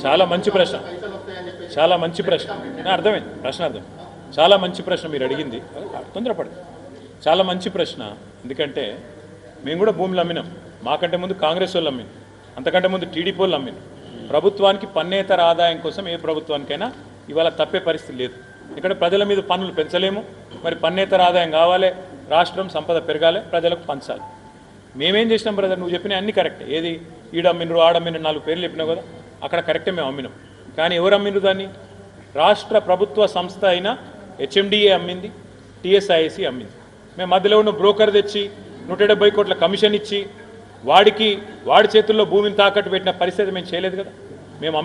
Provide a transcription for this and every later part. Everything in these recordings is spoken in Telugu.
చాలా మంచి ప్రశ్న, చాలా మంచి ప్రశ్న. అర్థమైంది ప్రశ్న, అర్థం. చాలా మంచి ప్రశ్న మీరు అడిగింది, తొందరపడదు. చాలా మంచి ప్రశ్న. ఎందుకంటే మేము కూడా భూములు అమ్మినాం. మాకంటే ముందు కాంగ్రెస్ వాళ్ళు అమ్మినాం, అంతకంటే ముందు టీడీపీ వాళ్ళు అమ్మినాం. ప్రభుత్వానికి పన్నేతర ఆదాయం కోసం ఏ ప్రభుత్వానికైనా ఇవాళ తప్పే పరిస్థితి లేదు. ఇక్కడ ప్రజల మీద పన్నులు పెంచలేము, మరి పన్నేతర ఆదాయం కావాలి, రాష్ట్రం సంపద పెరగాలి, ప్రజలకు పంచాలి. మేమేం చేసినాం బ్రదర్, నువ్వు చెప్పిన అన్ని కరెక్టే. ఏది ఈడమ్మినరు ఆడమ్మినరు 4 పేర్లు చెప్పినావు కదా, అక్కడ కరెక్టే మేము అమ్మినాం. కానీ ఎవరు అమ్మినరు దాన్ని? రాష్ట్ర ప్రభుత్వ సంస్థ అయిన హెచ్ఎండిఏ అమ్మింది, టీఎస్ఐసి అమ్మింది. మేము మధ్యలో ఉన్న బ్రోకర్ తెచ్చి 170 కోట్ల కమిషన్ ఇచ్చి వాడి చేతుల్లో భూమిని తాకట్టు పెట్టిన పరిస్థితి మేము చేయలేదు కదా. మేము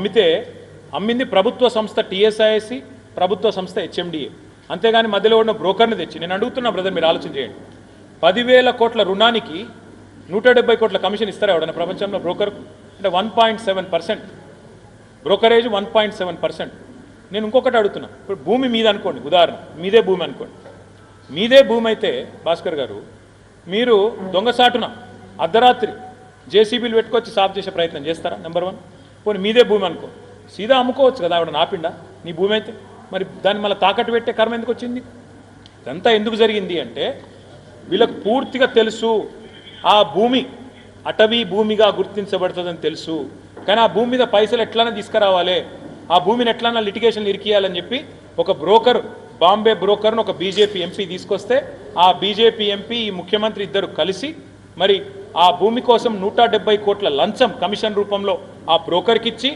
అమ్మింది ప్రభుత్వ సంస్థ టీఎస్ఐసి, ప్రభుత్వ సంస్థ హెచ్ఎండిఏ. అంతేగాని మధ్యలో ఉన్న బ్రోకర్ని తెచ్చి. నేను అడుగుతున్నా బ్రదర్, మీరు ఆలోచన చేయండి. 10,000 కోట్ల రుణానికి 170 కోట్ల కమిషన్ ఇస్తారా ఎవడన్నా ప్రపంచంలో బ్రోకర్కు? అంటే 1.7%, బ్రోకరేజ్ 1.7%. నేను ఇంకొకటి అడుగుతున్నా. ఇప్పుడు భూమి మీద అనుకోండి, ఉదాహరణ మీదే భూమి అనుకోండి. మీదే భూమి అయితే భాస్కర్ గారు, మీరు దొంగసాటున అర్ధరాత్రి జేసీబీలు పెట్టుకొచ్చి సాఫ్ చేసే ప్రయత్నం చేస్తారా? నెంబర్ 1. పోనీ మీదే భూమి అనుకో, సీదా అమ్ముకోవచ్చు కదా ఆవిడ నాపిండా నీ భూమి అయితే. మరి దాన్ని మళ్ళీ తాకట్టు పెట్టే కర్మ ఎందుకు వచ్చింది? ఇదంతా ఎందుకు జరిగింది అంటే వీళ్ళకు పూర్తిగా తెలుసు ఆ భూమి అటవీ భూమిగా గుర్తించబడుతుందని తెలుసు. కానీ ఆ భూమి మీద పైసలు ఎట్లైనా తీసుకురావాలి, ఆ భూమిని ఎట్లైనా లిటిగేషన్లు ఇరికియాలని చెప్పి ఒక బ్రోకర్, బాంబే బ్రోకర్ను ఒక బీజేపీ ఎంపీ తీసుకొస్తే ఆ బీజేపీ ఎంపీ ఈ ముఖ్యమంత్రి ఇద్దరు కలిసి మరి ఆ భూమి కోసం 170 కోట్ల లంచం కమిషన్ రూపంలో ఆ బ్రోకర్కి ఇచ్చి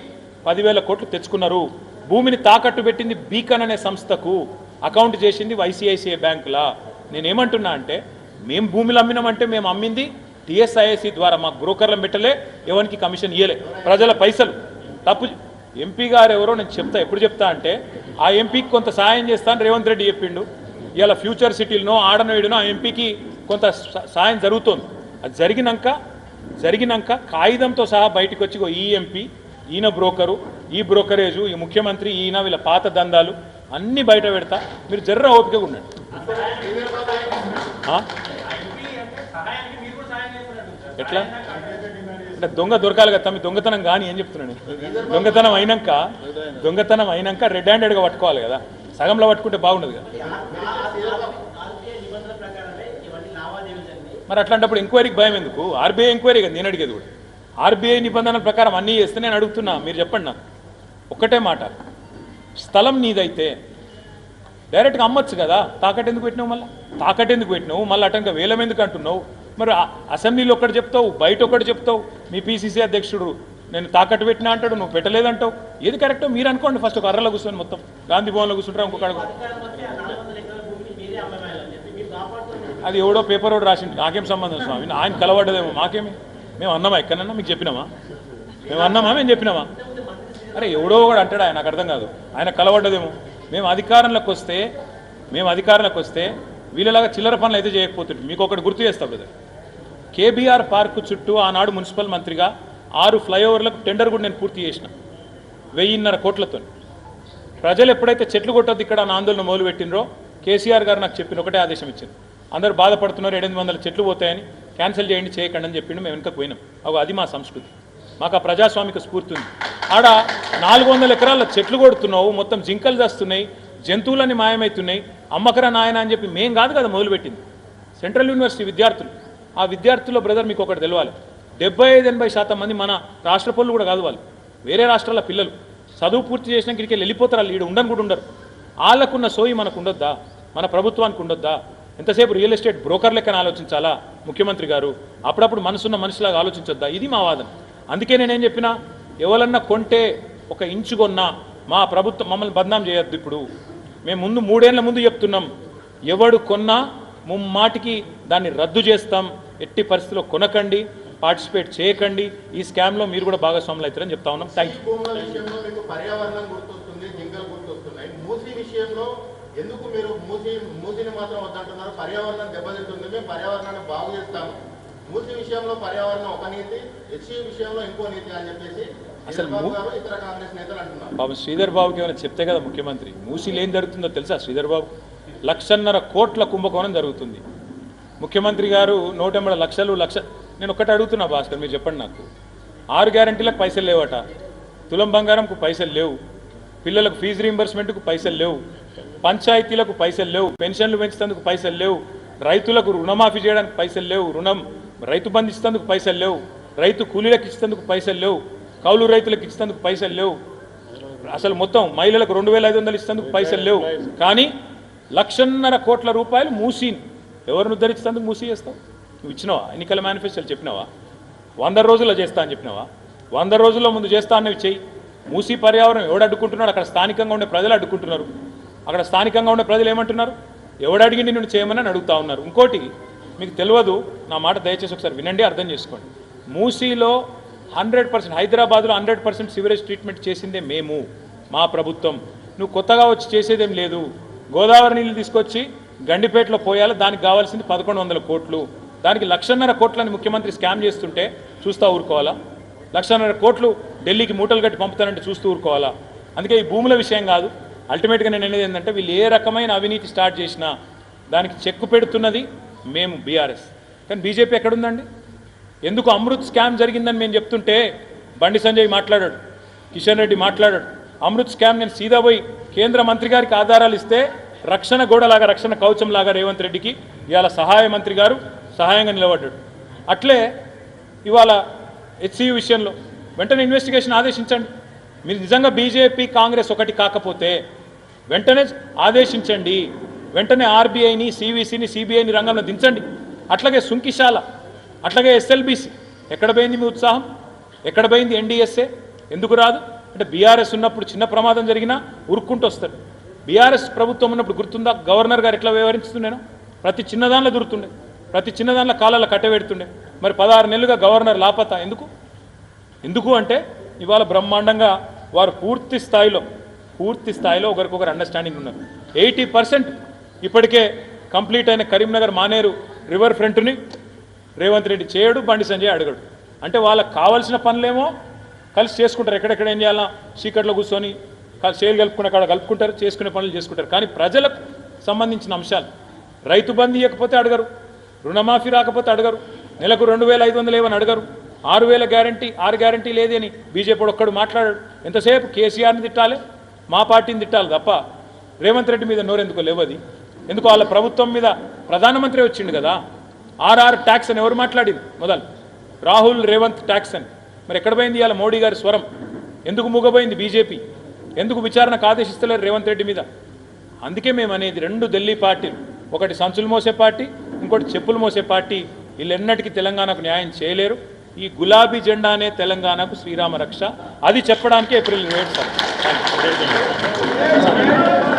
10,000 కోట్లు తెచ్చుకున్నారు. భూమిని తాకట్టు పెట్టింది బీకన్ అనే సంస్థకు, అకౌంట్ చేసింది ఐసిఐసిఐ బ్యాంకులా. నేనేమంటున్నా అంటే మేము భూములు అమ్మినామంటే మేము అమ్మింది టీఎస్ఐఎస్సి ద్వారా, మాకు బ్రోకర్లను పెట్టలే, ఎవరికి కమిషన్ ఇయ్యలే, ప్రజల పైసలు. తప్పు ఎంపీ గారు ఎవరో నేను చెప్తా, ఎప్పుడు చెప్తా అంటే ఆ ఎంపీకి కొంత సాయం చేస్తాను రేవంత్ రెడ్డి చెప్పిండు. ఇలా ఫ్యూచర్ సిటీలనో ఆడనో ఈడనో ఆ ఎంపీకి కొంత సాయం జరుగుతుంది. అది జరిగినాక కాగితంతో సహా బయటకు వచ్చి ఈ ఎంపీ, ఈయన బ్రోకరు, ఈ బ్రోకరేజు, ఈ ముఖ్యమంత్రి, ఈయన వీళ్ళ పాత దందాలు అన్నీ బయట పెడతా. మీరు జర్ర ఓపికగా ఉండండి. ఎట్లా అంటే దొంగ దొరకాలి కదా, మీ దొంగతనం కానీ ఏం చెప్తున్నాను. దొంగతనం అయినాక రెడ్ హ్యాండెడ్గా పట్టుకోవాలి కదా, సగంలో పట్టుకుంటే బాగుండదు కదా. మరి అట్లాంటప్పుడు ఎంక్వైరీకి భయం ఎందుకు? ఆర్బీఐ ఎంక్వైరీ కదా నేను అడిగేది కూడా. ఆర్బీఐ నిబంధనల ప్రకారం అన్నీ చేస్తే నేను అడుగుతున్నా, మీరు చెప్పండి నాకు ఒక్కటే మాట. స్థలం నీదైతే డైరెక్ట్గా అమ్మచ్చు కదా, తాకట్టు ఎందుకు పెట్టినావు మళ్ళీ అటంగా వేలం ఎందుకు అంటున్నావు? మరి అసెంబ్లీలో ఒకటి చెప్తావు, బయట ఒకటి చెప్తావు. మీ పీసీసీ అధ్యక్షుడు నేను తాకట్టు పెట్టినా అంటాడు, నువ్వు పెట్టలేదంటావు. ఏది కరెక్టో మీరు అనుకోండి. ఫస్ట్ ఒక అర్రలో కూర్చొని మొత్తం గాంధీ భవన్లో కూర్చుంటారా ఇంకొక అది ఎవడో పేపర్ ఒకటి రాసిండు, నాకేం సంబంధం స్వామి, ఆయన కలవడ్డదేమో, మాకేమి. మేము అన్నామా ఎక్కడన్నా మీకు చెప్పినామా? మేము చెప్పినామా? అరే ఎవడో కూడా అంటాడు, ఆయన నాకు అర్థం కాదు, ఆయన కలవడ్డదేమో. మేము అధికారంలోకి వస్తే వీళ్ళలాగా చిల్లర పనులు అయితే చేయకపోతుంది. మీకు ఒకటి గుర్తు చేస్తా బ్రదర్, కేబీఆర్ పార్కు చుట్టూ ఆనాడు మున్సిపల్ మంత్రిగా 6 ఫ్లైఓవర్లకు టెండర్ కూడా నేను పూర్తి చేసిన 1,500 కోట్లతో. ప్రజలు ఎప్పుడైతే చెట్లు కొట్టొద్దు ఇక్కడ అని ఆందోళన మొదలుపెట్టినరో కేసీఆర్ గారు నాకు చెప్పిన ఒకటే ఆదేశం ఇచ్చింది, అందరూ బాధపడుతున్నారు 800 చెట్లు పోతాయని, క్యాన్సిల్ చేయండి చేయకండి అని చెప్పిండు. మేము వెనుక పోయినాం. అది మా సంస్కృతి, మాకు ఆ ప్రజాస్వామిక స్ఫూర్తి ఉంది. ఆడ 400 ఎకరాల చెట్లు కొడుతున్నావు, మొత్తం జింకలు చేస్తున్నాయి, జంతువులన్నీ మాయమవుతున్నాయి, అమ్మకరా నాయన అని చెప్పి మేం కాదు కదా మొదలుపెట్టింది, సెంట్రల్ యూనివర్సిటీ విద్యార్థులు. ఆ విద్యార్థుల్లో బ్రదర్ మీకు ఒకటి తెలవాలి, 75-80% మంది మన రాష్ట్ర పనులు కూడా కాదు, వాళ్ళు వేరే రాష్ట్రాల పిల్లలు. చదువు పూర్తి చేసినాక ఇక్కడికి వెళ్ళిపోతారు, వాళ్ళు ఈడ ఉండను కూడా ఉండరు. వాళ్ళకున్న సోయి మనకు ఉండొద్దా? మన ప్రభుత్వానికి ఉండొద్దా? ఎంతసేపు రియల్ ఎస్టేట్ బ్రోకర్ లెక్కన ఆలోచించాలా ముఖ్యమంత్రి గారు? అప్పుడప్పుడు మనసున్న మనిషిలాగా ఆలోచించొద్దా? ఇది మా వాదన. అందుకే నేనేం చెప్పినా, ఎవరన్నా కొంటే ఒక ఇంచు కొన్నా మా ప్రభుత్వం మమ్మల్ని బద్నాం చేయొద్దు. ఇప్పుడు మేము 3 ఏళ్ల ముందు చెప్తున్నాం, ఎవడు కొన్నా ముమ్మాటికి దాన్ని రద్దు చేస్తాం, ఎట్టి పరిస్థితిలో కొనకండి, పార్టిసిపేట్ చేయకండి, ఈ స్కామ్లో మీరు కూడా భాగస్వాములు అవుతారని చెప్తా ఉన్నాం. Thank you. ఎందుకు మీరు మూసిని మాత్రం వద్దంటున్నారు? పర్యావరణం దెబ్బతింటుంది, మేము పర్యావరణాన్ని బాగు చేస్తాము. మూసి విషయంలో పర్యావరణం ఒక నీతి, హెచ్సి విషయంలో ఇంకో నీతి అని చెప్పేసి అసలు ఇతర కాంగ్రెస్ నేతలు అంటున్నారు. బాబు శ్రీధర్ బాబుకి ఏమైనా చెప్తే కదా ముఖ్యమంత్రి. మూసీలు ఏం జరుగుతుందో తెలుసా శ్రీధర్ బాబు? 1,50,000 కోట్ల కుంభకోణం జరుగుతుంది. ముఖ్యమంత్రి గారు 180 లక్షలు. నేను ఒక్కటి అడుగుతున్నా భాస్కర్, మీరు చెప్పండి నాకు, 6 గ్యారంటీలకు పైసలు లేవట, తులం బంగారంకు పైసలు లేవు, పిల్లలకు ఫీజు రీంబర్స్మెంట్కు పైసలు లేవు, పంచాయతీలకు పైసలు లేవు, పెన్షన్లు పెంచేందుకు పైసలు లేవు, రైతులకు రుణమాఫీ చేయడానికి పైసలు లేవు, రైతు బంధు ఇచ్చేందుకు పైసలు లేవు, రైతు కూలీలకు ఇచ్చేందుకు పైసలు లేవు, కౌలు రైతులకు ఇచ్చేందుకు పైసలు లేవు, అసలు మొత్తం మహిళలకు 2500 ఇచ్చేందుకు పైసలు లేవు. కానీ 1,50,000 కోట్ల రూపాయలు మూసీని ఎవరిని ఉద్ధరించేందుకు మూసీ చేస్తావు? నువ్వు ఇచ్చినావా? ఎన్నికల మేనిఫెస్టోలు చెప్పినావా? 100 రోజుల్లో చేస్తా అని చెప్పినావా? 100 రోజుల్లో ముందు చేస్తా అన్నవి చెయ్యి. మూసీ పర్యావరణం ఎవడు అడ్డుకుంటున్నాడు? అక్కడ స్థానికంగా ఉండే ప్రజలు అడ్డుకుంటున్నారు. అక్కడ స్థానికంగా ఉండే ప్రజలు ఏమంటున్నారు? ఎవడు అడిగింది నిన్ను చేయమని అడుగుతా ఉన్నారు. ఇంకోటి మీకు తెలియదు, నా మాట దయచేసి ఒకసారి వినండి, అర్థం చేసుకోండి. మూసీలో 100%, హైదరాబాద్లో 100% సివరేజ్ ట్రీట్మెంట్ చేసిందే మేము, మా ప్రభుత్వం. నువ్వు కొత్తగా వచ్చి చేసేదేం లేదు. గోదావరి నీళ్ళు తీసుకొచ్చి గండిపేటలో పోయాలి, దానికి కావాల్సింది 1,100 కోట్లు. దానికి 1,50,000 కోట్లని ముఖ్యమంత్రి స్కామ్ చేస్తుంటే చూస్తూ ఊరుకోవాలా? 1,50,000 కోట్లు ఢిల్లీకి మూటలు కట్టి పంపుతానంటే చూస్తూ ఊరుకోవాలా? అందుకే ఈ భూముల విషయం కాదు, అల్టిమేట్గా నేను అనేది ఏంటంటే వీళ్ళు ఏ రకమైన అవినీతి స్టార్ట్ చేసినా దానికి చెక్కు పెడుతున్నది మేము బీఆర్ఎస్. కానీ బీజేపీ ఎక్కడుందండి? ఎందుకు అమృత్ స్కామ్ జరిగిందని మేము చెప్తుంటే బండి సంజయ్ మాట్లాడాడు, కిషన్ రెడ్డి మాట్లాడాడు. అమృత్ స్కామ్ నేను సీదా పోయి కేంద్ర మంత్రి గారికి ఆధారాలు ఇస్తే రక్షణ గోడలాగా, రక్షణ కవచంలాగా రేవంత్ రెడ్డికి ఇవాళ సహాయ మంత్రి గారు సహాయంగా నిలబడ్డాడు. అట్లే ఇవాళ హెచ్సియు విషయంలో వెంటనే ఇన్వెస్టిగేషన్ ఆదేశించండి. మీరు నిజంగా బీజేపీ కాంగ్రెస్ ఒకటి కాకపోతే వెంటనే ఆదేశించండి, వెంటనే ఆర్బీఐని, సివిసిని, సిబిఐని రంగంలో దించండి. అట్లాగే సుంకిశాల, అట్లాగే ఎస్ఎల్బీసీ. ఎక్కడ పోయింది మీ ఉత్సాహం? ఎక్కడ పోయింది ఎన్డీఎస్ఏ? ఎందుకు రాదు అంటే బీఆర్ఎస్ ఉన్నప్పుడు చిన్న ప్రమాదం జరిగినా ఉరుక్కుంటూ వస్తారు. బీఆర్ఎస్ ప్రభుత్వం ఉన్నప్పుడు గుర్తుందా గవర్నర్ గారు ఎట్లా వ్యవహరిస్తున్నాను? ప్రతి చిన్నదానిలో దొరుకుతుండే, ప్రతి చిన్నదానిలో కాలాల్లో కట్టబెడుతుండే. మరి 16 నెలలుగా గవర్నర్ లాపతా ఎందుకు అంటే ఇవాళ బ్రహ్మాండంగా వారు పూర్తి స్థాయిలో ఒకరికొకరు అండర్స్టాండింగ్ ఉన్నారు. 80% ఇప్పటికే కంప్లీట్ అయిన కరీంనగర్ మానేరు రివర్ ఫ్రంట్ని రేవంత్ రెడ్డి చేయడు, బండి సంజయ్ అడగడు. అంటే వాళ్ళకి కావాల్సిన పనులేమో కలిసి చేసుకుంటారు. ఎక్కడెక్కడ ఏం చేయాలా చీకట్లో కూర్చొని చేలు కలుపుకునే కాడ కలుపుకుంటారు, చేసుకునే పనులు చేసుకుంటారు. కానీ ప్రజలకు సంబంధించిన అంశాలు, రైతు బంధు ఇవ్వకపోతే అడగరు, రుణమాఫీ రాకపోతే అడగరు, నెలకు 2,500 ఏమని అడగరు, 6,000 గ్యారంటీ 6 గ్యారంటీ లేదని బీజేపీ ఒక్కడు మాట్లాడాడు. ఎంతసేపు కేసీఆర్ని తిట్టాలి, మా పార్టీని తిట్టాలి తప్ప రేవంత్ రెడ్డి మీద నోరెందుకో లేవది. ఎందుకు వాళ్ళ ప్రభుత్వం మీద ప్రధానమంత్రి వచ్చిండు కదా. RR ట్యాక్స్ అని ఎవరు మాట్లాడింది? మొదలు రాహుల్ రేవంత్ ట్యాక్స్ అని. మరి ఎక్కడ పోయింది ఇవాళ మోడీ గారి స్వరం? ఎందుకు మూగపోయింది బీజేపీ? ఎందుకు విచారణకు ఆదేశిస్తలేరు రేవంత్ రెడ్డి మీద? అందుకే మేము అనేది 2 ఢిల్లీ పార్టీలు, ఒకటి సంచులు మోసే పార్టీ, ఇంకోటి చెప్పులు మోసే పార్టీ, వీళ్ళెన్నటికీ తెలంగాణకు న్యాయం చేయలేరు. ఈ గులాబీ జెండానే తెలంగాణకు శ్రీరామ రక్ష. అది చెప్పడానికి ఏప్రిల్ 7 సార్.